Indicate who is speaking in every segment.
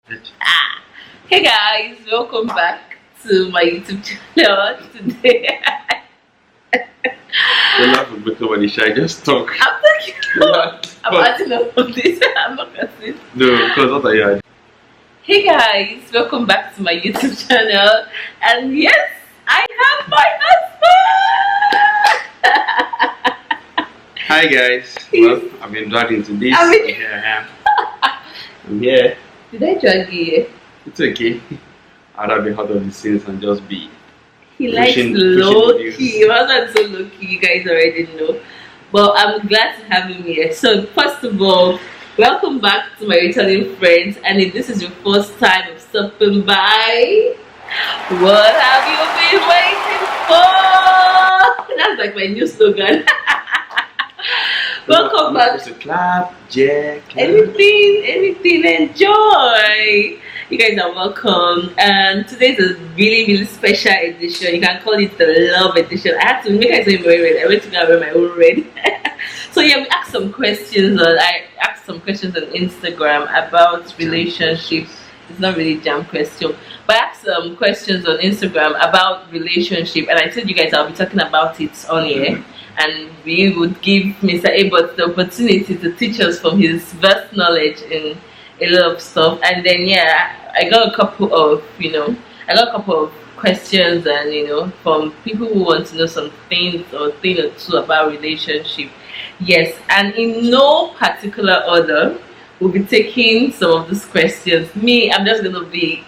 Speaker 1: Ah, hey guys, welcome back to my YouTube channel today.
Speaker 2: Don't laugh at nobody shy, just talk.
Speaker 1: I'm talking I'm adding up of this. I'm not cussing.
Speaker 2: No, because what are you adding?
Speaker 1: Hey guys, welcome back to my YouTube channel. And yes, I have my husband.
Speaker 2: Hi guys. Well, I've been dragged into this. Here I am. I'm here.
Speaker 1: Did I drag you?
Speaker 2: It's okay. I'd rather be out of the scenes and just be.
Speaker 1: He likes low key. Well, not so low key, you guys already know. But I'm glad to have him here. So, first of all, welcome back to my returning friends. And if this is your first time of stopping by, what have you been waiting for? That's like my new slogan. Welcome back.
Speaker 2: It's a clap, Jack.
Speaker 1: Anything, enjoy. You guys are welcome. And today's a really special edition. You can call it the love edition. I had to make it so very red. I went to go wear my own red. So yeah, we asked some questions on Instagram about relationships. It's not really a jam question, but I asked some questions on Instagram about relationship, and I told you guys I'll be talking about it on here. And we would give Mr. ABOTT the opportunity to teach us from his vast knowledge in a lot of stuff. And then yeah, I got a couple of questions, and from people who want to know some things or thing or two about relationship. Yes, and in no particular order, we'll be taking some of these questions. Me, I'm just gonna be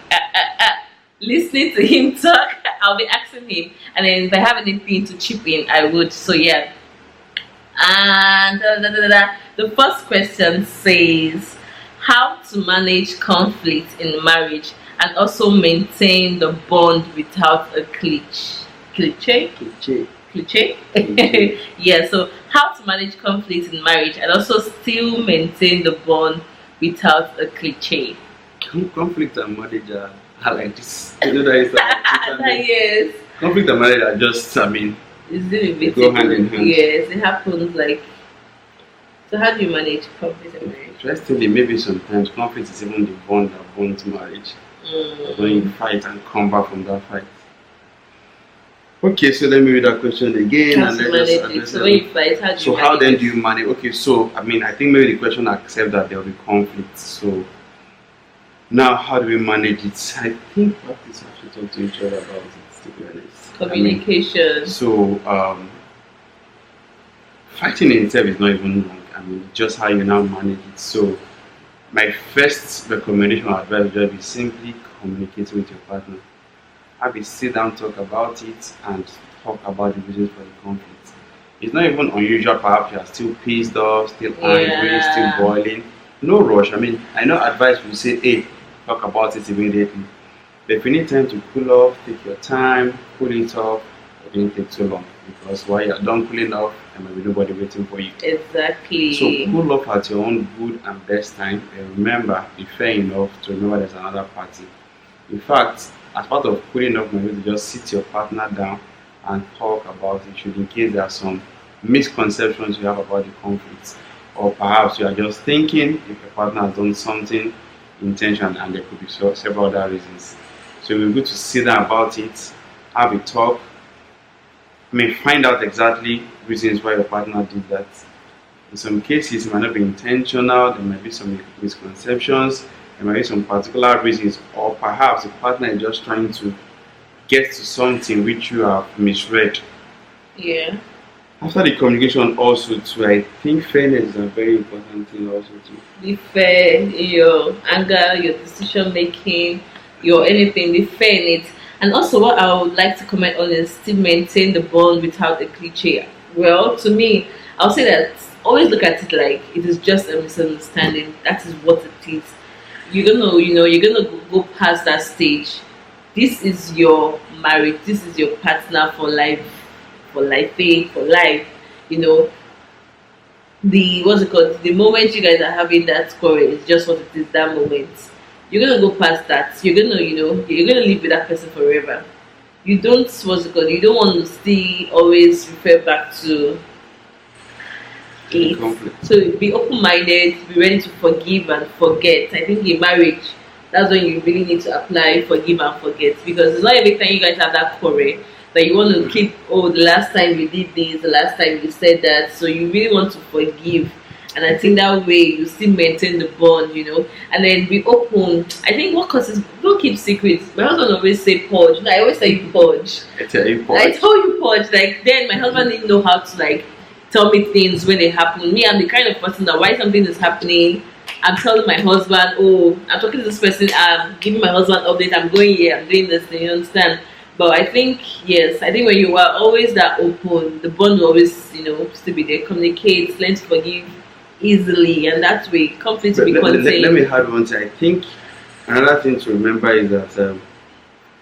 Speaker 1: listening to him talk. I'll be asking him, and then if I have anything to chip in, I would. So yeah. And the first question says, how to manage conflict in marriage and also maintain the bond without a cliche. Yeah, so how to manage conflict in marriage and also still maintain the bond without a cliche.
Speaker 2: Conflict and marriage are like this. You know that is like
Speaker 1: yes.
Speaker 2: Conflict and marriage are just,
Speaker 1: they
Speaker 2: go hand in hand.
Speaker 1: Yes, it happens like. So how do you manage conflict and marriage?
Speaker 2: Interestingly, maybe sometimes conflict is even the bond that bonds marriage. When you fight and come back from that fight. Okay, so let me read that question again.
Speaker 1: How to manage it? So when you fight, how do you
Speaker 2: how then do you manage? Okay, so I think maybe the question accepts that there will be conflict. So now, how do we manage it? I think practice have to talk to each other about it, to be honest.
Speaker 1: Communication.
Speaker 2: Fighting in itself is not even wrong. Just how you now manage it. So, my first recommendation or advice would be simply communicate with your partner. Have a sit down, talk about it, and talk about the reasons for the conflict. It's not even unusual. Perhaps you are still pissed off, still angry, still boiling. No rush. I know advice will say, hey, talk about it immediately. But if you need time to cool off, take your time, cool it off. It didn't take too long, because while you're done cooling off, there might be nobody waiting for you.
Speaker 1: Exactly.
Speaker 2: So cool off at your own good and best time. And remember, be fair enough to remember there's another party. In fact, as part of cooling off, maybe to just sit your partner down and talk about it, should in case there are some misconceptions you have about the conflict. Or perhaps you are just thinking if your partner has done something intentional, and there could be several other reasons. So we're good to sit down about it, have a talk. Find out exactly reasons why your partner did that. In some cases, it might not be intentional. There might be some misconceptions. There might be some particular reasons, or perhaps the partner is just trying to get to something which you have misread.
Speaker 1: Yeah.
Speaker 2: After the communication also too, I think fairness is a very important thing also too.
Speaker 1: Be fair in your anger, your decision making, your anything, be fair in it. And also what I would like to comment on is still maintain the bond without a cliche. Well, to me, I'll say that always look at it like it is just a misunderstanding. That is what it is. You're gonna go past that stage. This is your marriage, this is your partner for life. For life. The the moment you guys are having that quarrel is just what it is, that moment. You're gonna go past that. You're gonna live with that person forever. You don't you don't want to still always refer back to it. So be open-minded, be ready to forgive and forget. I think in marriage, that's when you really need to apply forgive and forget, because it's not every time you guys have that quarrel that you want to keep, oh, the last time you did this, the last time you said that. So you really want to forgive, and I think that way you still maintain the bond, and then be open. I think what causes, don't keep secrets. My husband always say purge. I always say you purge.
Speaker 2: I tell you purge.
Speaker 1: I told you purge. Like, then my husband didn't know how to like tell me things when they happen. Me, I'm the kind of person that why something is happening, I'm telling my husband, oh, I'm talking to this person, I'm giving my husband update, I'm going here, I'm doing this, you understand? But I think, yes, I think when you are always that open, the bond will always, still be there. Communicate, learn to forgive easily, and that way conflict will be contained.
Speaker 2: Let me add one thing. I think another thing to remember is that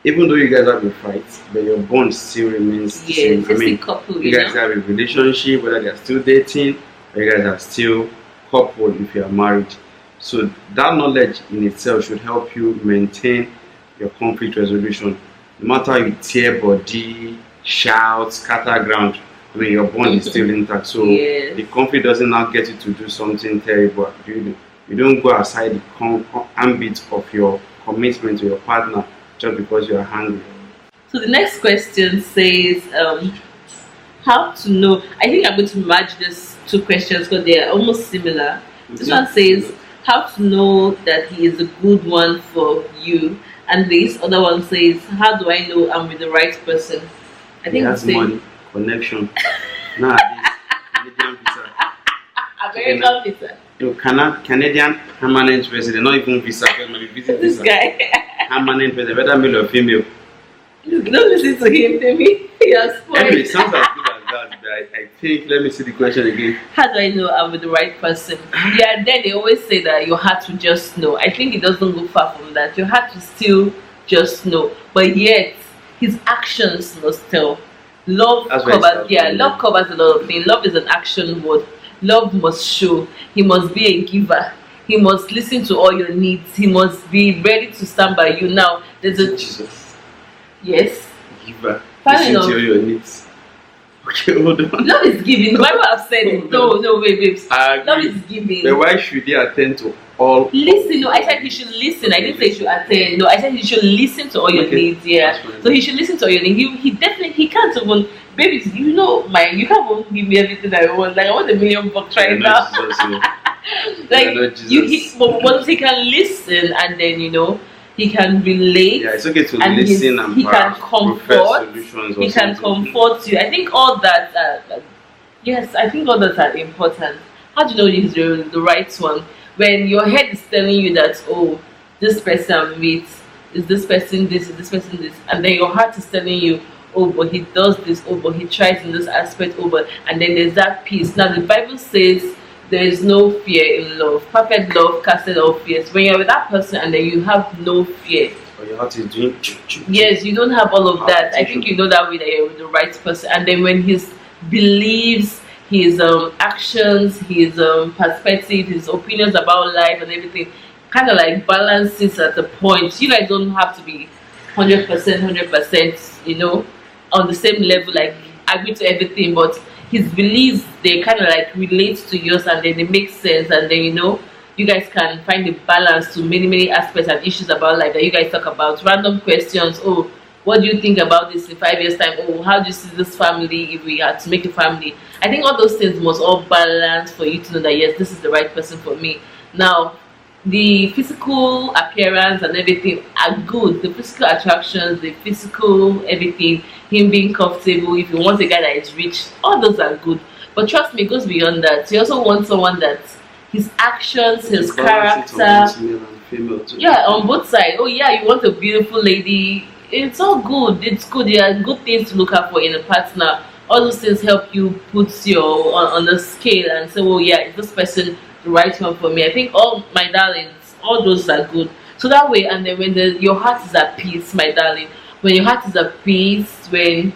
Speaker 2: even though you guys have a fight, but your bond still remains the same.
Speaker 1: I mean, couple,
Speaker 2: you guys have a relationship, whether they're still dating, or you guys are still coupled if you are married. So that knowledge in itself should help you maintain your conflict resolution. No matter how you tear body, shout, scatter ground, your bond is still intact. So the conflict doesn't now get you to do something terrible. You don't go outside the ambit of your commitment to your partner just because you are hungry.
Speaker 1: So the next question says, how to know? I think I'm going to merge these two questions because they are almost similar. This one says, how to know that he is a good one for you, and this other one says, how do I know I'm with the right person? I think
Speaker 2: that's money, connection. Nah, Canadian visa.
Speaker 1: American visa.
Speaker 2: No, Canadian permanent resident, not even visa.
Speaker 1: This guy.
Speaker 2: Permanent resident, whether male or female.
Speaker 1: Look, don't listen to him, tell me.
Speaker 2: Anyway, it sounds as good as that, but I think, let me see the question again.
Speaker 1: How do I know I'm with the right person? Yeah, then they always say that your heart will just know. I think it doesn't go far from that. Your heart will still just know. But yet, his actions must tell. Love covers a lot of things. Love is an action word. Love must show. He must be a giver. He must listen to all your needs. He must be ready to stand by you. Now, there's a...
Speaker 2: Jesus.
Speaker 1: Yes.
Speaker 2: Giver. Listen to all your needs. Okay, hold on.
Speaker 1: Love is giving. The Bible have said it. No, wait, babes. Love is giving.
Speaker 2: But why should he attend to all?
Speaker 1: Listen. No, I said he should listen. I didn't say he should attend. No, I said he should listen to all your needs. Yeah. So he should listen to all your needs. He definitely, he can't even. Baby, you can't even give me everything I want. Like, I want $1 million right now. Like, but he can listen, and then he can relate.
Speaker 2: Yeah, it's okay to listen and
Speaker 1: he can comfort. He can comfort you. I think all that. Yes, I think all that are important. How do you know he's the right one? When your head is telling you that, oh, this person I'm with, is this person this, is this person this, and then your heart is telling you, oh, but he does this, oh, but he tries in this aspect, oh, but, and then there's that peace. Now the Bible says there is no fear in love. Perfect love casted all fears. When you're with that person and then you have no fear.
Speaker 2: But your heart is doing.
Speaker 1: Yes, you don't have all of that. I think you know that way that you're with the right person. And then when his beliefs, his actions, his perspective, his opinions about life and everything kind of like balances at a point. You guys don't have to be 100%, on the same level, like agree to everything, but his beliefs, they kind of like relate to yours, and then they make sense, and then you guys can find a balance to many aspects and issues about life that you guys talk about. Random questions. Oh, what do you think about this in 5 years time? Oh, how do you see this family if we had to make a family? I think all those things must all balance for you to know that yes, this is the right person for me. Now, the physical appearance and everything are good. The physical attractions, the physical everything, him being comfortable, if you want a guy that is rich, all those are good. But trust me, it goes beyond that. You also want someone that his actions, his character, yeah, on both sides. Oh yeah, you want a beautiful lady. It's all good. It's good. There are good things to look out for in a partner. All those things help you put your on the scale and say, oh yeah, is this person the right one for me? I think all my darlings, all those are good. So that way, and then when your heart is at peace, my darling, when your heart is at peace, when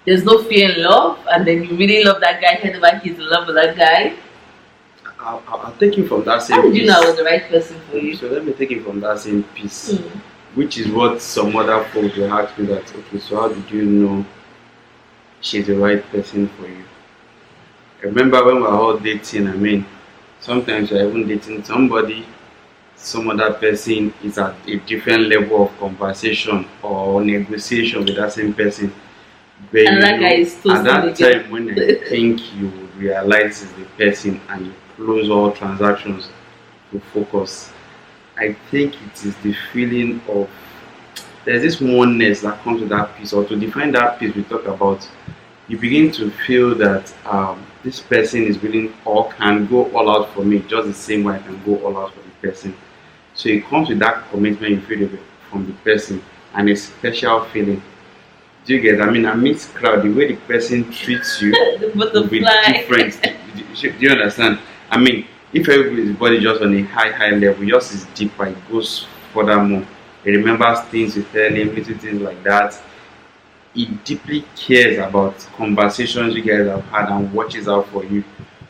Speaker 1: there's no fear in love, and then you really love that guy, head over heels in love with that guy.
Speaker 2: I'll take you from that same
Speaker 1: piece. How did you know I was the right person for you?
Speaker 2: So let me take it from that same piece, which is what some other folks will ask me that, okay, so how did you know she's the right person for you? I remember when we were all dating, sometimes you're even dating somebody some other person is at a different level of conversation or negotiation with that same person. But
Speaker 1: And that guy is
Speaker 2: at that
Speaker 1: toasting
Speaker 2: time when I think you realize it's the person and you close all transactions to focus, I think it is the feeling of there's this oneness that comes with that peace. Or to define that peace we talk about, you begin to feel that this person is willing or can go all out for me just the same way I can go all out for the person. So it comes with that commitment you feel from the person and a special feeling. Do you get? I mean, amidst crowd, the way the person treats you
Speaker 1: the
Speaker 2: will be
Speaker 1: butterfly.
Speaker 2: different. Do you understand? I mean, if everybody's body just on a high level, yours is deeper, it goes furthermore. He remembers things you tell him, little things like that. He deeply cares about conversations you guys have had and watches out for you.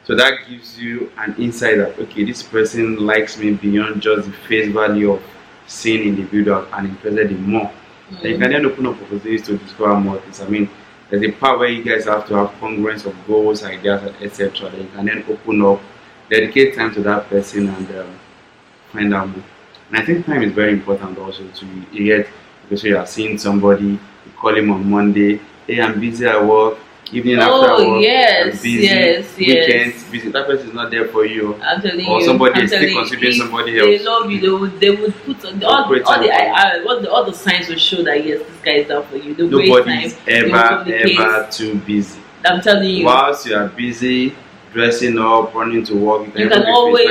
Speaker 2: So that gives you an insight that okay, this person likes me beyond just the face value of seeing individuals and interested in more. Then you can then open up opportunities to discover more things. I mean, there's a part where you guys have to have congruence of goals, ideas, etc. Then you can then open up, dedicate time to that person and find out more. And I think time is very important also to get because you are seeing somebody, you call him on Monday, hey, I'm busy at work, evening after work,
Speaker 1: yes,
Speaker 2: I'm busy,
Speaker 1: yes,
Speaker 2: weekends, busy. That person is not there for you.
Speaker 1: I'm telling
Speaker 2: or
Speaker 1: you,
Speaker 2: somebody
Speaker 1: I'm
Speaker 2: is still
Speaker 1: telling you,
Speaker 2: considering
Speaker 1: if
Speaker 2: somebody else.
Speaker 1: they love you, they would put on all the signs will show that yes, this guy is down for you.
Speaker 2: Nobody is ever too busy.
Speaker 1: I'm telling you.
Speaker 2: Whilst you are busy dressing up, running to work,
Speaker 1: you can always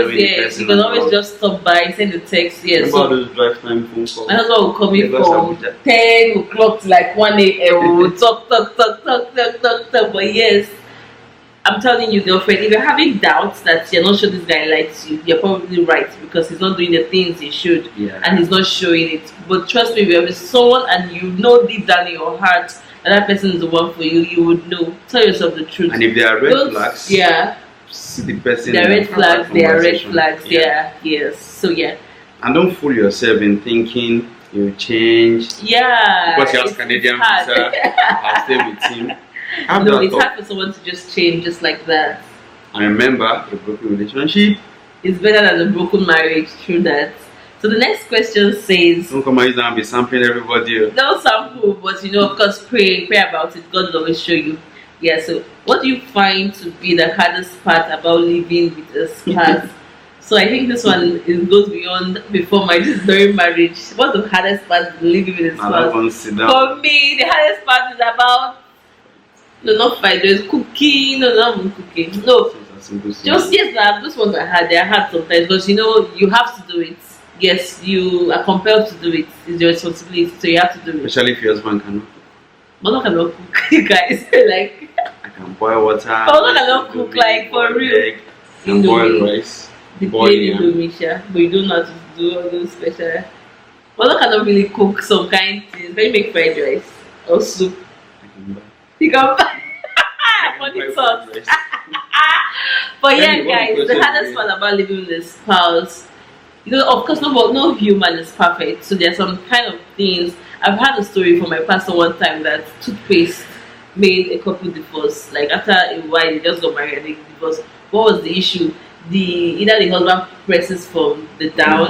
Speaker 1: just stop by, send a text. Yes.
Speaker 2: Remember all those drive time phone calls?
Speaker 1: My husband will come in from 10 o'clock to like 1 a.m. We'll talk. But yes, I'm telling you, girlfriend, if you're having doubts that you're not sure this guy likes you, you're probably right because he's not doing the things he should and he's not showing it. But trust me, if you're with someone and you know deep down in your heart that person is the one for you, you would know. Tell yourself the truth.
Speaker 2: And if there are red flags, see the person.
Speaker 1: There are red flags. There are red flags. Yes. So yeah.
Speaker 2: And don't fool yourself in thinking you'll change.
Speaker 1: Yeah.
Speaker 2: Because he has Canadian visa, I'll stay with him.
Speaker 1: No, it's hard for someone to just change just like that.
Speaker 2: I remember a broken relationship.
Speaker 1: It's better than a broken marriage. True that. So the next question says,
Speaker 2: don't come out and be sampling everybody.
Speaker 1: No sample, but of course, pray about it. God will always show you. Yeah. So, what do you find to be the hardest part about living with a spouse? So I think this one goes beyond before marriage, during marriage. What's the hardest part living with a spouse? For me, the hardest part is about not fight. There's cooking. No, not cooking. No, just those ones are hard. They are hard sometimes, but you have to do it. Yes, you are compelled to do it. It's your responsibility, so you have to do it.
Speaker 2: Especially if your husband cannot cook.
Speaker 1: Mother cannot cook, you guys. Like
Speaker 2: I can boil water.
Speaker 1: Mother cannot cook, like for real.
Speaker 2: And boil rice.
Speaker 1: The plain Indomie, but you don't know how to do all those special. Mother cannot really cook some kind of things. Maybe make fried rice or soup.
Speaker 2: I can buy.
Speaker 1: You can buy. Funny sauce. But yeah, guys, the hardest part about living with a spouse. Of course, no human is perfect. So there are some kind of things. I've had a story from my pastor one time that toothpaste made a couple divorce. Like after a while, they just got married and they divorced. What was the issue? Either the husband presses from the down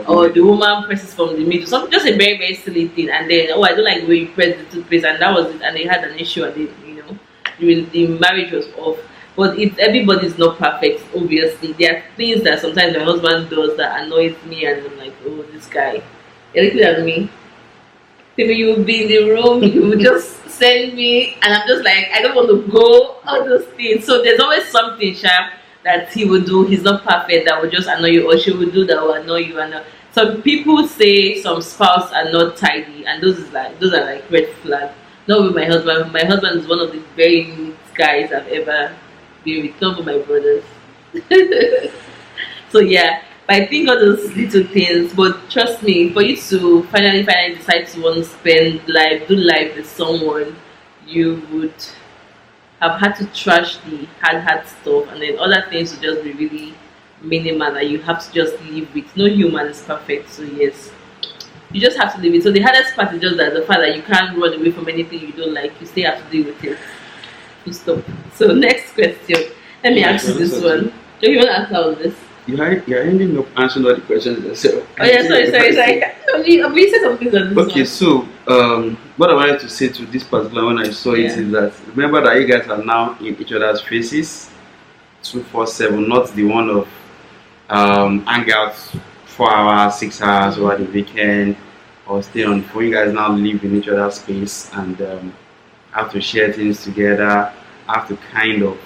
Speaker 1: or the woman presses from the middle. Something just a very, very silly thing. And then I don't like the way you press the toothpaste, and that was it. And they had an issue, and the marriage was off. But everybody's not perfect, obviously. There are things that sometimes my husband does that annoys me, and I'm like, oh, this guy. You're looking at me. Maybe you will be in the room, you will just send me, and I'm just like, I don't want to go, all those things. So there's always something sharp that he will do. He's not perfect, that will just annoy you, or she will do that will annoy you. And some people say some spouses are not tidy, and those are like red flags. Not with my husband. My husband is one of the very neat guys I've ever been with, not with my brothers. So yeah, but I think all those little things. But trust me, for you to finally decide to want to do life with someone, you would have had to trash the hard stuff, and then other things will just be really minimal that you have to just live with. No human is perfect, so yes, you just have to live it. So the hardest part is just that the fact that you can't run away from anything you don't like. You still have to deal with it. Full stop. So next question. Let me ask you this one. Do you want to answer all this?
Speaker 2: you're ending up answering all the questions yourself.
Speaker 1: Oh yeah, sorry. We said something on this
Speaker 2: Okay,
Speaker 1: one.
Speaker 2: so what I wanted to say to this particular one I saw it
Speaker 1: Yeah.
Speaker 2: is that remember that you guys are now in each other's faces 247, not the one of hang out 4 hours, 6 hours over the weekend or stay on phone. You guys now live in each other's space and have to share things together, have to kind of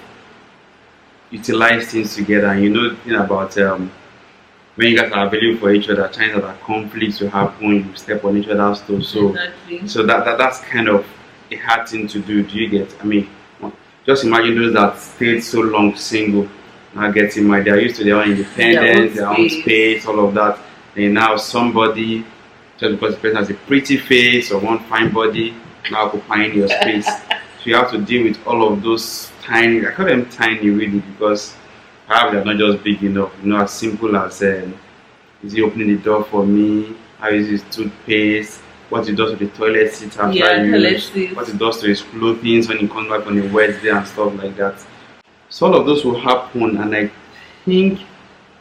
Speaker 2: utilize things together. And you know the thing about when you guys are available for each other, chances that conflicts will happen, you step on each other's toes. So
Speaker 1: Exactly.
Speaker 2: so that's kind of a hard thing to do. Do you get? I mean, just imagine those that stayed so long single, now getting married. They're used to their own independence, their own space, all of that. And now somebody, just because the person has a pretty face or one fine body, now occupying your space. So you have to deal with all of those tiny, I call them tiny really, because perhaps they're not just big enough. You know, as simple as is he opening the door for me? How is his toothpaste? What he does to the toilet seat after use? What he does to his clothing when he comes back on a Wednesday and stuff like that. So all of those will happen, and I think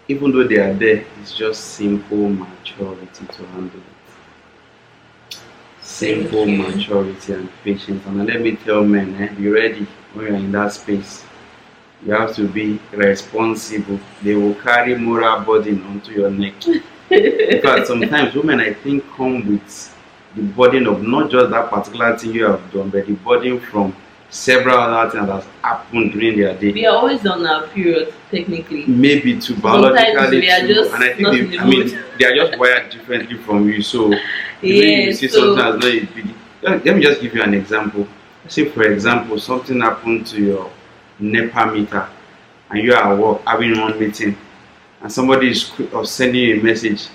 Speaker 2: even though they are there, it's just simple maturity to handle it. Simple maturity and patience. And let me tell men, be ready when you're in that space. You have to be responsible. They will carry moral burden onto your neck. Because sometimes women, I think, come with the burden of not just that particular thing you have done, but the burden from several other things that has happened during their day.
Speaker 1: We are always on our period, technically.
Speaker 2: Maybe too, biologically
Speaker 1: we are
Speaker 2: too.
Speaker 1: just
Speaker 2: And I think they are just wired differently from you. So
Speaker 1: yeah,
Speaker 2: you see something as not a big. Let me just give you an example. Say for example, something happened to your NEPA meter, and you are at work having one meeting, and somebody is sending you a message,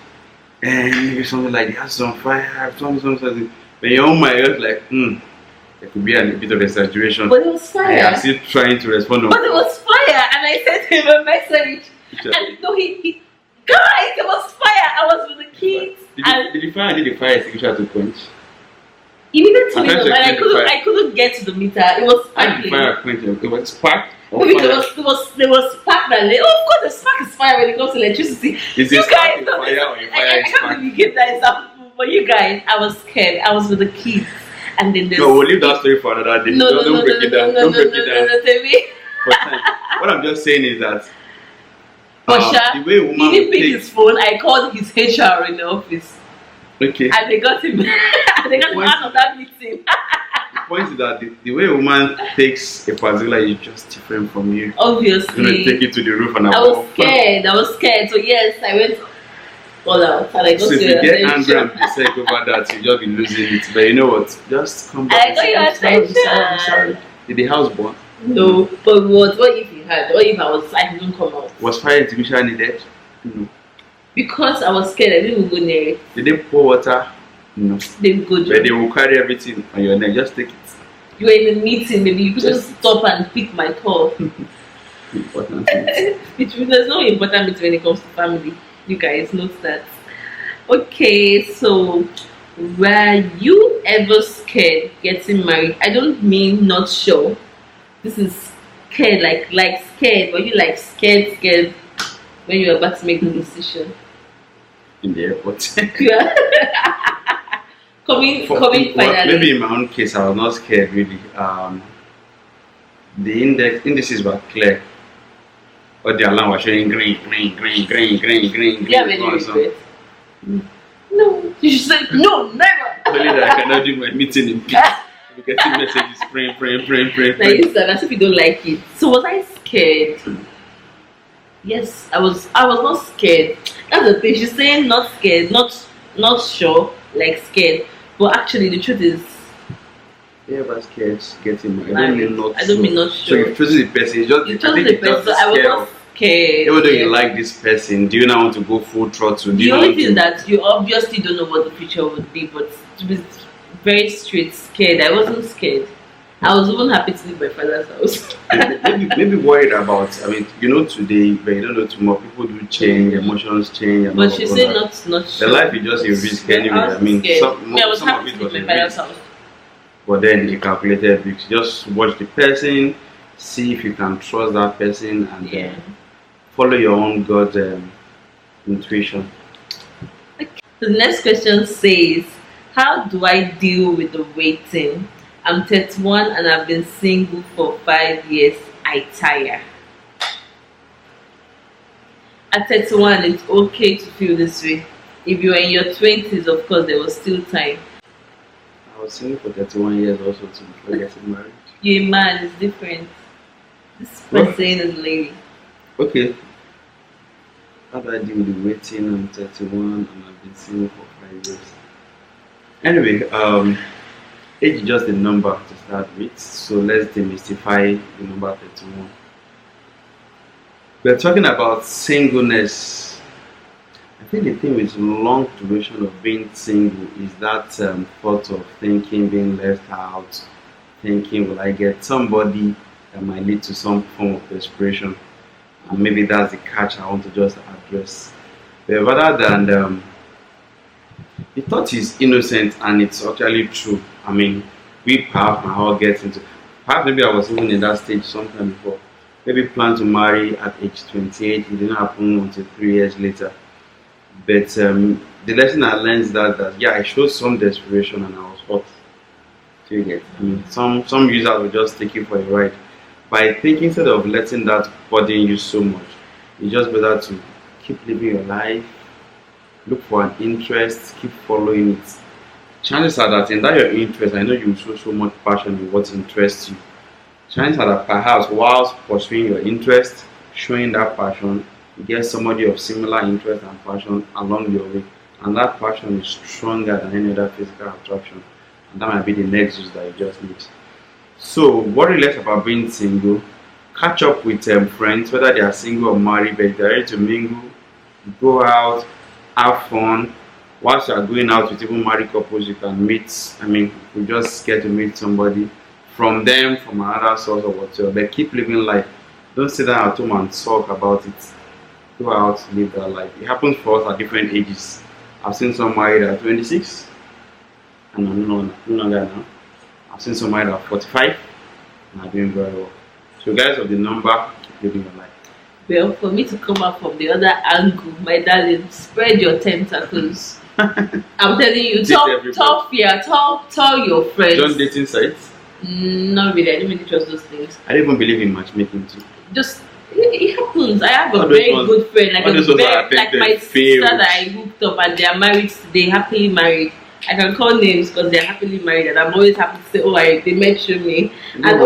Speaker 2: and maybe something like the house is on fire, something. When you're on my head, like, there could be a bit of exaggeration.
Speaker 1: But it was fire.
Speaker 2: I am still trying to respond.
Speaker 1: But it was fire, and I sent him a message. And no, he guys, it was fire. I was with the kids.
Speaker 2: Did the fire extinguisher to quench?
Speaker 1: You needed to meet them, and I couldn't get to the meter. It was sparkling.
Speaker 2: It was spark.
Speaker 1: Maybe there was spark that of course the spark is fire when it comes to electricity.
Speaker 2: Is
Speaker 1: you
Speaker 2: it
Speaker 1: guys
Speaker 2: fire or fire
Speaker 1: I can't believe you gave that example. But you guys, I was scared. I was with the kids. And then
Speaker 2: no, we'll leave that story for another day. Don't break it down. Don't break it down. For time. What I'm just saying is that the way woman
Speaker 1: he didn't pick his phone. I called his HR in the office.
Speaker 2: Okay.
Speaker 1: And they got him. They got him out of that meeting.
Speaker 2: The point is that the way a woman takes a particular is just different from you.
Speaker 1: Obviously.
Speaker 2: You're going to take it to the roof and
Speaker 1: I was scared. So yes, I went all out. And I got
Speaker 2: so if you get angry and upset over that, you'll just be losing it. But you know what? Just come back.
Speaker 1: I got your attention.
Speaker 2: I'm sorry. Did the house burn?
Speaker 1: No. But what if he had? What if I didn't come out?
Speaker 2: Was fire extinguisher needed? No.
Speaker 1: Because I was scared, I didn't go near it.
Speaker 2: Did they pour water? No.
Speaker 1: They would go.
Speaker 2: But they will carry everything on your neck. Just take it.
Speaker 1: You were in a meeting, maybe you couldn't stop and pick my call.
Speaker 2: Important.
Speaker 1: There's no important meeting when it comes to family. You guys know that. Okay, so were you ever scared getting married? I don't mean not sure. This is scared, like scared. Were you like scared when you were about to make the decision?
Speaker 2: In the airport.
Speaker 1: Yeah. coming finally.
Speaker 2: Maybe in my own case, I was not scared really. The indices were clear. But the alarm was showing green.
Speaker 1: Yeah, very no, you should say no, never.
Speaker 2: Only that I cannot do my meeting in peace. I'm getting messages, praying.
Speaker 1: Now you said as if you don't like it. So was I scared? Yes, I was not scared. That's the thing. She's saying not scared, not sure, like scared. But actually, the truth is,
Speaker 2: yeah, but scared getting married.
Speaker 1: I don't mean not sure.
Speaker 2: So you chose the person.
Speaker 1: You chose the person. I was not scared.
Speaker 2: Even though you like this person, do you now want to go full throttle?
Speaker 1: The only thing that you obviously don't know what the future would be, but to be very straight scared, I wasn't scared. I was even happy to leave my father's house.
Speaker 2: maybe worried about. I mean, you know today, but you don't know tomorrow. People do change, emotions change. And
Speaker 1: but she said not sure.
Speaker 2: The life is just a risk anyway. I mean,
Speaker 1: I was happy to leave my father's house.
Speaker 2: But then you calculated risk. Just watch the person, see if you can trust that person, and follow your own gut intuition.
Speaker 1: So the next question says, how do I deal with the waiting? I'm 31 and I've been single for 5 years. I tire. At 31, it's okay to feel this way. If you were in your 20s, of course, there was still time.
Speaker 2: I was single for 31 years also too before getting married.
Speaker 1: You're a man, it's different. This
Speaker 2: Well,
Speaker 1: person is a lady.
Speaker 2: okay, how do I deal with the waiting? I'm 31 and I've been single for 5 years. Anyway, age is just a number to start with, so let's demystify the number 31. We're talking about singleness. I think the thing with long duration of being single is that thought of thinking, being left out, thinking, will I get somebody that might lead to some form of desperation? And maybe that's the catch I want to just address. But rather than the thought is innocent and it's actually true. I mean, we perhaps might all get into, perhaps maybe I was even in that stage sometime before. Maybe plan to marry at age 28, it didn't happen until 3 years later. But the lesson I learned is that yeah, I showed some desperation and I was hot. So you get, I mean, some users will just take you for a ride. By thinking, instead of letting that burden you so much, it's just better to keep living your life, look for an interest, keep following it. Chances are that in that your interest, I know you show so much passion in what interests you. Chances are that perhaps whilst pursuing your interest, showing that passion, you get somebody of similar interest and passion along your way. And that passion is stronger than any other physical attraction. And that might be the nexus that you just need. So, what really less about being single? Catch up with friends, whether they are single or married, but if they're ready to mingle, go out, have fun. Whilst you are going out with even married couples, you can meet. I mean, you just get to meet somebody from them, from another source or whatever. But keep living life. Don't sit down at home and talk about it. Go out, live that life. It happens for us at different ages. I've seen some married at 26, and I'm no longer now. I've seen some married at 45, and are doing very well. So, guys of the number, keep living your life.
Speaker 1: Well, for me to come up from the other angle, my darling, spread your tentacles. I'm telling you, tell your friends.
Speaker 2: Don't dating sites?
Speaker 1: Not really, I don't really trust those things.
Speaker 2: I don't even believe in matchmaking too.
Speaker 1: Just it happens. I have a very good friend, like my sister that I hooked up and they are married. They happily married. I can call names because they're happily married, and I'm always happy to say, oh, they met me, and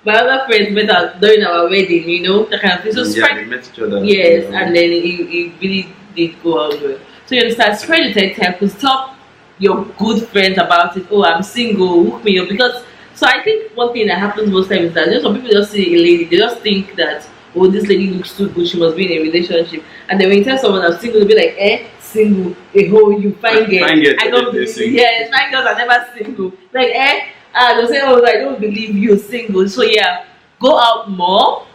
Speaker 1: my other friends met us during our wedding. You know, that kind of thing. So
Speaker 2: they met each other.
Speaker 1: Yes, and then it really did go out well. So you understand, spread the tentacles. Tell your good friends about it. Oh, I'm single. Hook me up. Because so I think one thing that happens most times is that some people just see a lady, they just think that, oh, this lady looks too good, she must be in a relationship. And then when you tell someone I'm single, they'll be like, single, you fine girl. I don't believe you. Yes, fine girls are never single. Like, they'll say, oh, I don't believe you're single. So yeah, go out more,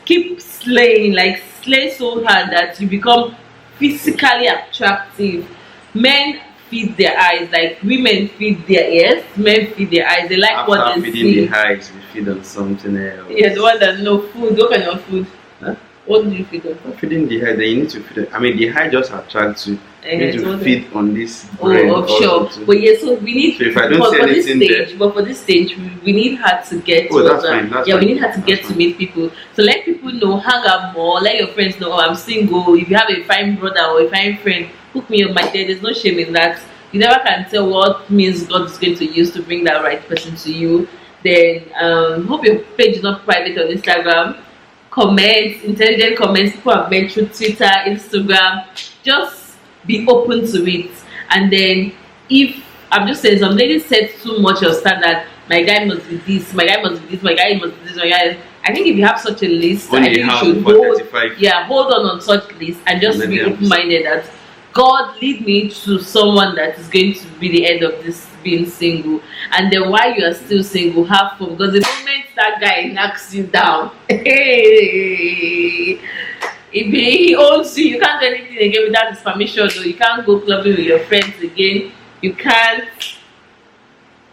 Speaker 1: keep slaying, like slay so hard that you become physically attractive. Men feed their eyes, like women feed their ears, men feed their eyes. They like
Speaker 2: after
Speaker 1: what they
Speaker 2: feeding
Speaker 1: see.
Speaker 2: The eyes, we feed on something else.
Speaker 1: Yeah, the one that know food. What kind of food?
Speaker 2: Huh?
Speaker 1: What do you feed on?
Speaker 2: Feeding the eye, then you need to feed. I mean, the eye just attracts you. You need to feed on this.
Speaker 1: Sure. But yeah, so we need.
Speaker 2: So if I don't see anything there,
Speaker 1: but for this stage, we need her to get.
Speaker 2: That's fine.
Speaker 1: We need her to get to meet people. So let people know, hang out more. Let your friends know, oh, I'm single. If you have a fine brother or a fine friend, hook me up. My dear, there's no shame in that. You never can tell what means God is going to use to bring that right person to you. Then hope your page is not private on Instagram. Comments, intelligent comments, people have made through Twitter, Instagram. Just be open to it. And then if I'm just saying, some ladies set too much of standard, my guy must be this, my guy must be this, my guy must be this, my guy. I think if you have such a list, I think you should hold on such list and just be open-minded that God lead me to someone that is going to be the end of this being single. And then while you are still single, have fun, because the moment that guy knocks you down, he owns you. You can't do anything again without his permission. Though. You can't go clubbing with your friends again. You can't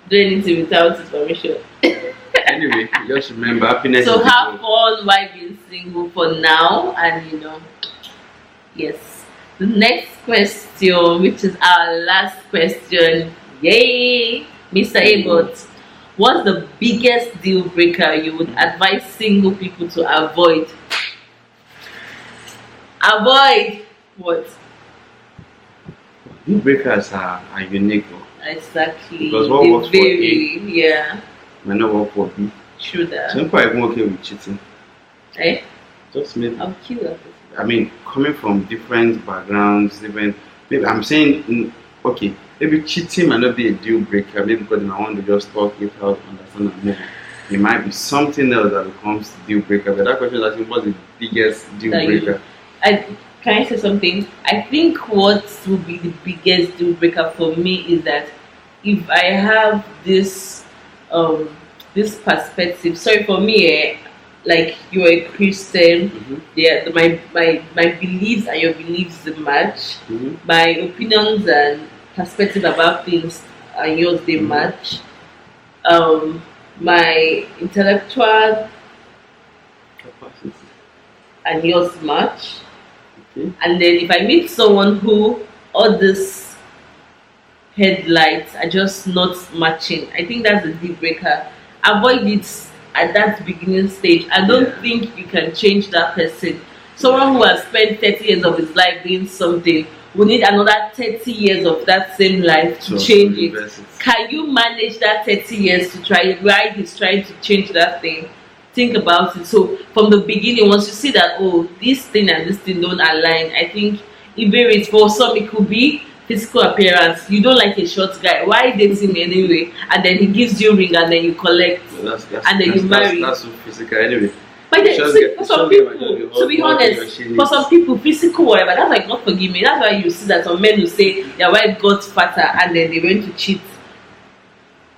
Speaker 1: do anything without his permission.
Speaker 2: Anyway, just remember, happiness.
Speaker 1: So have fun while being single. single for now, and yes. The next question, which is our last question, yay, Mr. Abbott, what's the biggest deal breaker you would advise single people to avoid? Avoid what?
Speaker 2: Deal breakers are unique,
Speaker 1: Exactly.
Speaker 2: because what
Speaker 1: They
Speaker 2: works for A
Speaker 1: yeah,
Speaker 2: may not work for B.
Speaker 1: true that.
Speaker 2: Some people are even okay with cheating.
Speaker 1: Eh?
Speaker 2: Just maybe.
Speaker 1: I'll kill that.
Speaker 2: I mean, coming from different backgrounds, different. Maybe I'm saying, okay, maybe cheating might not be a deal breaker. Maybe because I want to just talk it out, understand, and move on. It might be something else that becomes deal breaker. But that question is asking, what's the biggest deal breaker?
Speaker 1: Can I say something? I think what would be the biggest deal breaker for me is that if I have this this perspective. Sorry, for me, like you're a Christian, yeah, my beliefs and your beliefs match. My opinions and perspective about things and yours they match. My intellectual
Speaker 2: Capacity.
Speaker 1: and yours match.
Speaker 2: Okay.
Speaker 1: And then if I meet someone who all these headlights are just not matching, I think that's a deal breaker. Avoid it at that beginning stage. I don't think you can change that person. Someone who has spent 30 years of his life doing something will need another 30 years of that same life to change it. Can you manage that 30 years to try it while he's trying to change that thing? Think about it. So from the beginning, once you see that, oh, this thing and this thing don't align, I think it varies. For some it could be physical appearance. You don't like a short guy, why date him anyway? And then he gives you ring and then you collect, and then you marry.
Speaker 2: That's so physical anyway.
Speaker 1: But then, for some people, to be honest, for some people, physical whatever, that's like, God forgive me. That's why you see that some men will say their wife got fatter and then they went to cheat.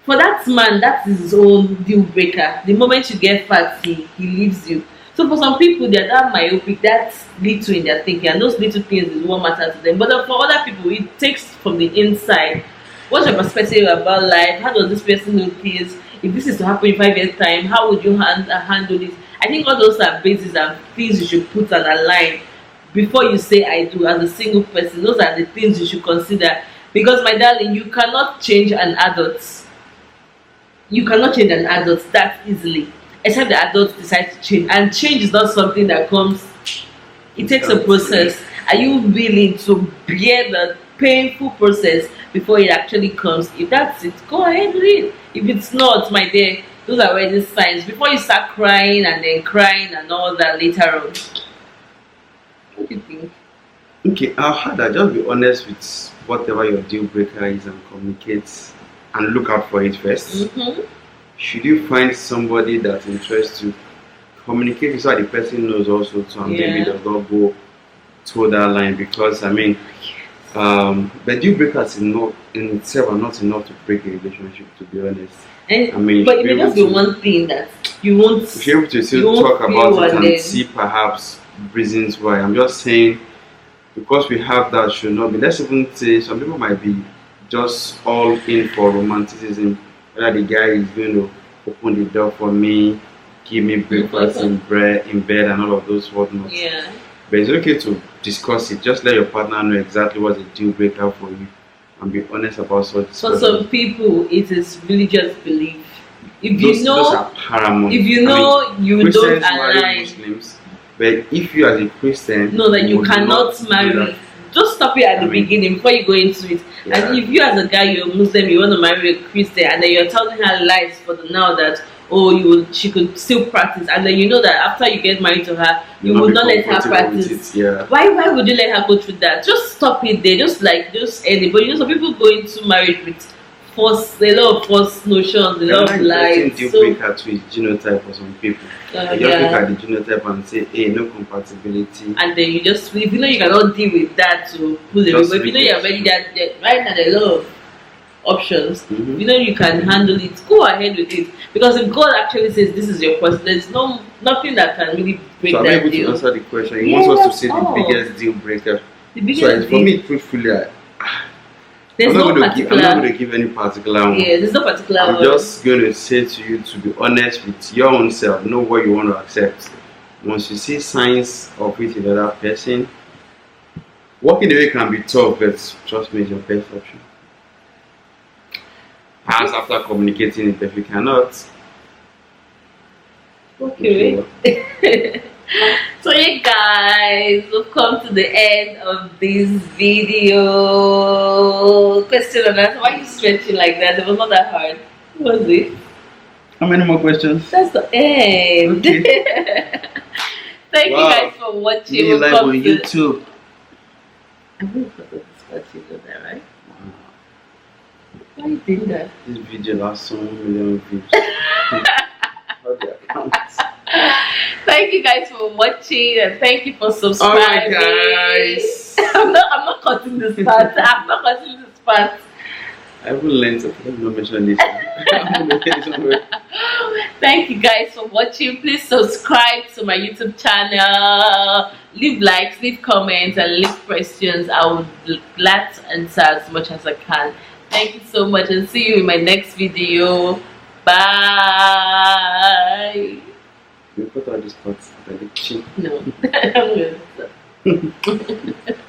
Speaker 1: For that man, that is his own deal breaker. The moment you get fat, he leaves you. So for some people, they're that myopic, that's little in their thinking, and those little things is what matters to them. But for other people, it takes from the inside. What's your perspective about life? How does this person do things? If this is to happen in 5 years' time, how would you handle it? I think all those are bases and things you should put on a line before you say I do as a single person. Those are the things you should consider. Because my darling, you cannot change an adult. You cannot change an adult that easily, except the adult decides to change. And change is not something that comes, it takes a process. Are you willing to bear the painful process before it actually comes? If that's it, go ahead with it. If it's not, my dear, those are already signs. Before you start crying and then crying and all that later on. What do you think?
Speaker 2: Okay, how that? Just be honest with whatever your deal breaker is and communicate and look out for it first. Should you find somebody that interests you, communicate so that the person knows also to, and maybe does not go to that line, because I mean, the deal breakers in itself are not enough to break a relationship, to be honest. I mean,
Speaker 1: but it may just be one thing that you won't.
Speaker 2: You should be able to still talk about it and see perhaps reasons why. I'm just saying, because we have that should not be. Let's even say some people might be just all in for romanticism. Whether the guy is going to open the door for me, give me breakfast in bed and all of those whatnots.
Speaker 1: Yeah.
Speaker 2: But it's okay to discuss it. Just let your partner know exactly what's a deal breaker for you and be honest about such.
Speaker 1: For some people, it is religious belief. If
Speaker 2: those are paramount.
Speaker 1: If you know, I mean, you
Speaker 2: Christians
Speaker 1: don't align.
Speaker 2: Muslims, but if you as a Christian
Speaker 1: know that you cannot marry, just stop it at the beginning before you go into it. And if you as a guy, you're a Muslim, you want to marry a Christian, and then you're telling her lies for the now that she could still practice, and then you know that after you get married to her, you would not let her practice. Why would you let her go through that? Just stop it there. Just end it. But some people go into marriage with a lot of false notions, a lot of lies.
Speaker 2: Deal breaker to his genotype for some people. You just look at the genotype and say, hey, no compatibility.
Speaker 1: And then you just, if you know you cannot deal with that, to pull it away. But if you know you're already right now, there are a lot of options. You know you can handle it, go ahead with it. Because if God actually says this is your person, there's nothing that can really break that deal. So I'm able to
Speaker 2: answer the question. He wants us to say the biggest deal breaker. For me, truthfully, I'm not going to give any particular one.
Speaker 1: Yeah, there's no particular one.
Speaker 2: I'm just going to say to you to be honest with your own self. Know what you want to accept. Once you see signs of it in the other person, walking away can be tough, but trust me, it's your best option. As after communicating it, if you cannot,
Speaker 1: Okay. So yeah guys, we've come to the end of this video. Question and answer. Why are you stretching like that? It was not that hard. What was it?
Speaker 2: how many more questions?
Speaker 1: That's the end.
Speaker 2: Okay.
Speaker 1: Thank you guys for watching.
Speaker 2: Me
Speaker 1: We've
Speaker 2: live
Speaker 1: come
Speaker 2: on
Speaker 1: to-
Speaker 2: YouTube.
Speaker 1: I'm going to put this spot you know that, right? Why you doing that?
Speaker 2: This video lost so million views. How the accounts?
Speaker 1: Thank you guys for watching and thank you for subscribing.
Speaker 2: Alright guys.
Speaker 1: I'm not cutting this part. I'm not cutting this part.
Speaker 2: I haven't learned to not mention this.
Speaker 1: Thank you guys for watching. Please subscribe to my YouTube channel. Leave likes, leave comments, and leave questions. I would be glad to answer as much as I can. Thank you so much and see you in my next video. Bye.
Speaker 2: You put all these parts at the chin.
Speaker 1: No, I'm good.